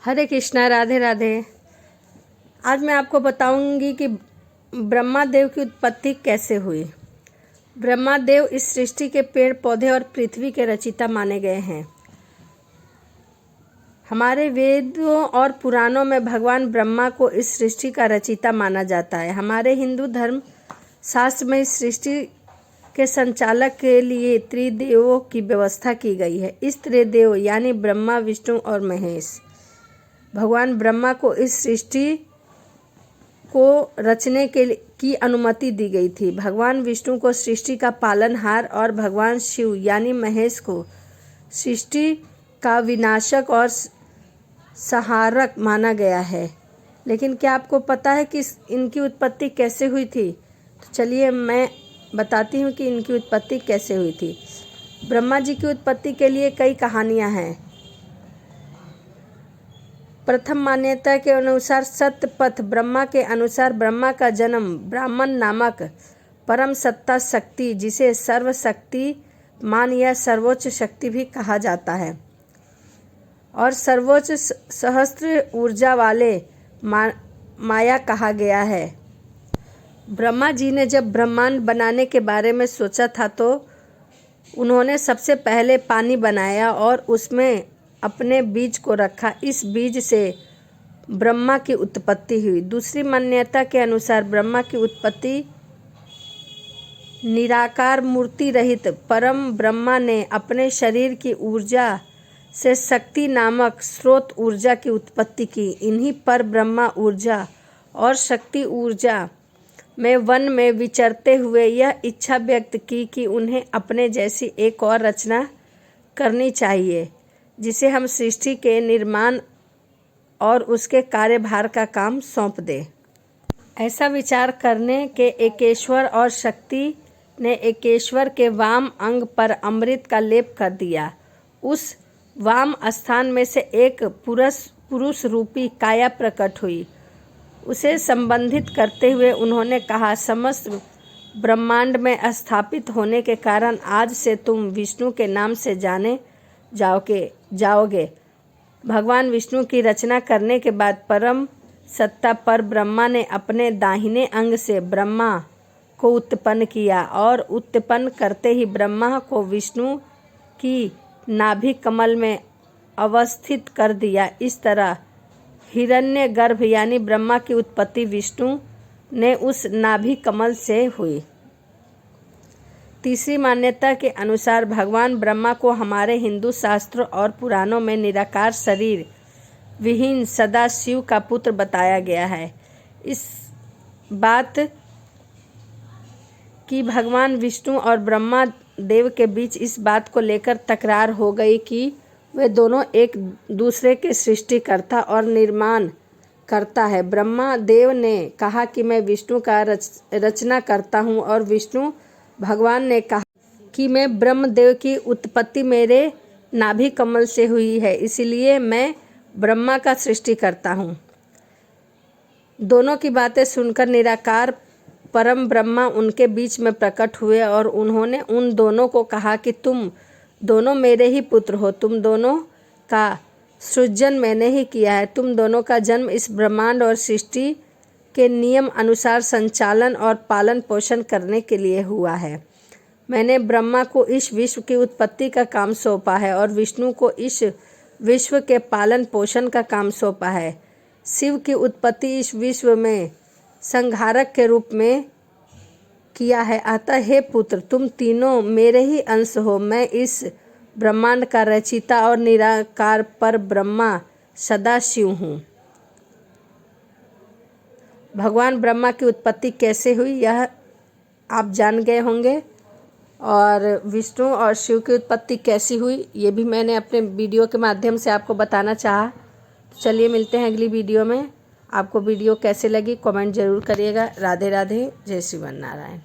हरे कृष्णा, राधे राधे। आज मैं आपको बताऊंगी कि ब्रह्मा देव की उत्पत्ति कैसे हुई। ब्रह्मा देव इस सृष्टि के पेड़ पौधे और पृथ्वी के रचयिता माने गए हैं। हमारे वेदों और पुराणों में भगवान ब्रह्मा को इस सृष्टि का रचयिता माना जाता है। हमारे हिंदू धर्म शास्त्र में इस सृष्टि के संचालक के लिए त्रिदेवों की व्यवस्था की गई है। इस त्रिदेव यानी ब्रह्मा, विष्णु और महेश, भगवान ब्रह्मा को इस सृष्टि को रचने की अनुमति दी गई थी। भगवान विष्णु को सृष्टि का पालनहार और भगवान शिव यानी महेश को सृष्टि का विनाशक और संहारक माना गया है। लेकिन क्या आपको पता है कि इनकी उत्पत्ति कैसे हुई थी? तो चलिए मैं बताती हूँ कि इनकी उत्पत्ति कैसे हुई थी। ब्रह्मा जी की उत्पत्ति के लिए कई कहानियाँ हैं। प्रथम मान्यता के अनुसार सत्यपथ ब्रह्मा के अनुसार ब्रह्मा का जन्म ब्राह्मण नामक परम सत्ता शक्ति, जिसे सर्वशक्तिमान या सर्वोच्च शक्ति भी कहा जाता है, और सर्वोच्च सहस्त्र ऊर्जा वाले माया कहा गया है। ब्रह्मा जी ने जब ब्रह्मांड बनाने के बारे में सोचा था तो उन्होंने सबसे पहले पानी बनाया और उसमें अपने बीज को रखा। इस बीज से ब्रह्मा की उत्पत्ति हुई। दूसरी मान्यता के अनुसार ब्रह्मा की उत्पत्ति निराकार मूर्ति रहित परम ब्रह्मा ने अपने शरीर की ऊर्जा से शक्ति नामक स्रोत ऊर्जा की उत्पत्ति की। इन्हीं पर ब्रह्मा ऊर्जा और शक्ति ऊर्जा में वन में विचरते हुए यह इच्छा व्यक्त की कि उन्हें अपने जैसी एक और रचना करनी चाहिए, जिसे हम सृष्टि के निर्माण और उसके कार्यभार का काम सौंप दें। ऐसा विचार करने के एकेश्वर और शक्ति ने एकेश्वर के वाम अंग पर अमृत का लेप कर दिया। उस वाम स्थान में से एक पुरुष रूपी काया प्रकट हुई। उसे संबंधित करते हुए उन्होंने कहा, समस्त ब्रह्मांड में स्थापित होने के कारण आज से तुम विष्णु के नाम से जाने जाओगे। भगवान विष्णु की रचना करने के बाद परम सत्ता पर ब्रह्मा ने अपने दाहिने अंग से ब्रह्मा को उत्पन्न किया और उत्पन्न करते ही ब्रह्मा को विष्णु की नाभि कमल में अवस्थित कर दिया। इस तरह हिरण्यगर्भ यानी ब्रह्मा की उत्पत्ति विष्णु ने उस नाभि कमल से हुई। तीसरी मान्यता के अनुसार भगवान ब्रह्मा को हमारे हिंदू शास्त्रों और पुराणों में निराकार शरीर विहीन सदा शिव का पुत्र बताया गया है। इस बात की भगवान विष्णु और ब्रह्मा देव के बीच इस बात को लेकर तकरार हो गई कि वे दोनों एक दूसरे के सृष्टिकर्ता और निर्माण करता है। ब्रह्मा देव ने कहा कि मैं विष्णु का रचना करता हूँ और विष्णु भगवान ने कहा कि मैं ब्रह्मदेव की उत्पत्ति मेरे नाभि कमल से हुई है, इसलिए मैं ब्रह्मा का सृष्टि करता हूँ। दोनों की बातें सुनकर निराकार परम ब्रह्मा उनके बीच में प्रकट हुए और उन्होंने उन दोनों को कहा कि तुम दोनों मेरे ही पुत्र हो। तुम दोनों का सृजन मैंने ही किया है। तुम दोनों का जन्म इस ब्रह्मांड और सृष्टि के नियम अनुसार संचालन और पालन पोषण करने के लिए हुआ है। मैंने ब्रह्मा को इस विश्व की उत्पत्ति का काम सौंपा है और विष्णु को इस विश्व के पालन पोषण का काम सौंपा है। शिव की उत्पत्ति इस विश्व में संहारक के रूप में किया है। अतः हे पुत्र, तुम तीनों मेरे ही अंश हो। मैं इस ब्रह्मांड का रचयिता और निराकार पर ब्रह्मा सदा शिव हूँ। भगवान ब्रह्मा की उत्पत्ति कैसे हुई यह आप जान गए होंगे, और विष्णु और शिव की उत्पत्ति कैसी हुई ये भी मैंने अपने वीडियो के माध्यम से आपको बताना चाहा। तो चलिए मिलते हैं अगली वीडियो में। आपको वीडियो कैसे लगी कमेंट ज़रूर करिएगा। राधे राधे, जय श्री नारायण।